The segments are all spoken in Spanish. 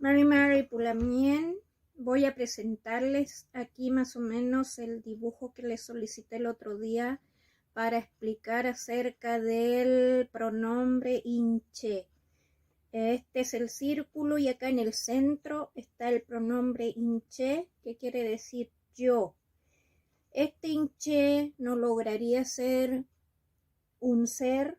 Mari Pulamien, voy a presentarles aquí más o menos el dibujo que les solicité el otro día para explicar acerca del pronombre inche. Este es el círculo y acá en el centro está el pronombre inche, que quiere decir yo. Este inche no lograría ser un ser,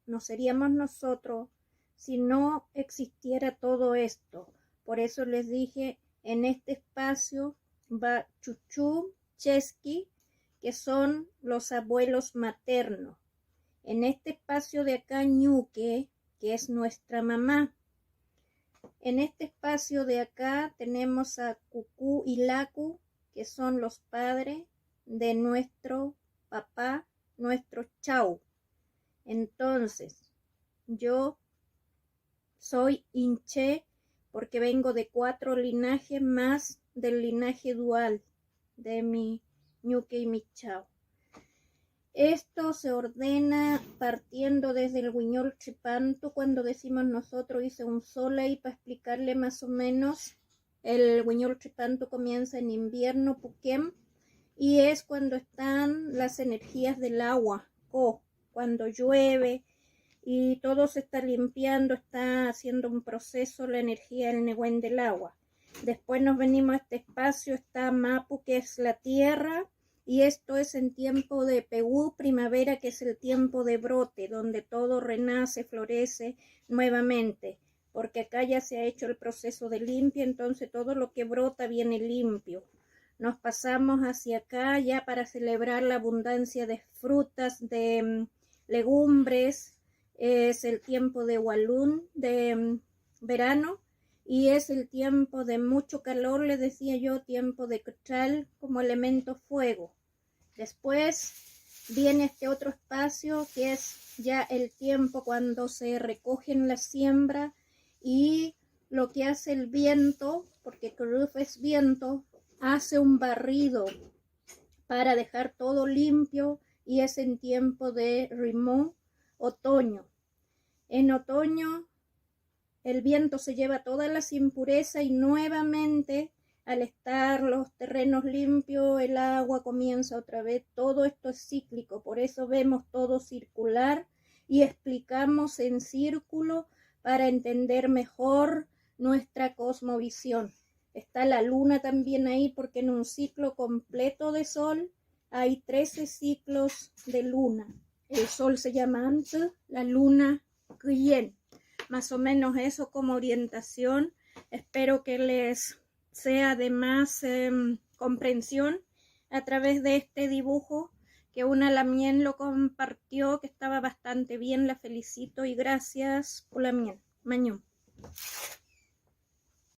no seríamos nosotros, si no existiera todo esto. Por eso les dije, en este espacio va Chuchu, Chesky, que son los abuelos maternos. En este espacio de acá, Ñuque, que es nuestra mamá. En este espacio de acá tenemos a Cucú y Lacu, que son los padres de nuestro papá, nuestro Chau. Entonces, yo soy inche porque vengo de 4 linajes más del linaje dual de mi Ñuque y mi Chau. Esto se ordena partiendo desde el Huiñol Chipantu. Cuando decimos nosotros, hice un sol ahí para explicarle más o menos. El Huiñol Chipantu comienza en invierno, Puquem, y es cuando están las energías del agua, cuando llueve y todo se está limpiando, está haciendo un proceso la energía del Nehuen del agua. Después nos venimos a este espacio, está Mapu, que es la tierra, y esto es en tiempo de Pegú, primavera, que es el tiempo de brote, donde todo renace, florece nuevamente, porque acá ya se ha hecho el proceso de limpia, entonces todo lo que brota viene limpio. Nos pasamos hacia acá ya para celebrar la abundancia de frutas, de legumbres. Es el tiempo de Walún, de verano, y es el tiempo de mucho calor, les decía yo, tiempo de Cachal como elemento fuego. Después viene este otro espacio que es ya el tiempo cuando se recogen la siembra y lo que hace el viento, porque Kruf es viento, hace un barrido para dejar todo limpio, y es en tiempo de Rimón, otoño. En otoño el viento se lleva todas las impurezas y nuevamente, al estar los terrenos limpios, el agua comienza otra vez. Todo esto es cíclico, por eso vemos todo circular y explicamos en círculo para entender mejor nuestra cosmovisión. Está la luna también ahí, porque en un ciclo completo de sol hay 13 ciclos de luna. El sol se llama Ant, la luna Guyen. Más o menos eso como orientación. Espero que les sea de más comprensión a través de este dibujo que una Lamien lo compartió, que estaba bastante bien. La felicito y gracias, Pulamien. Mañón.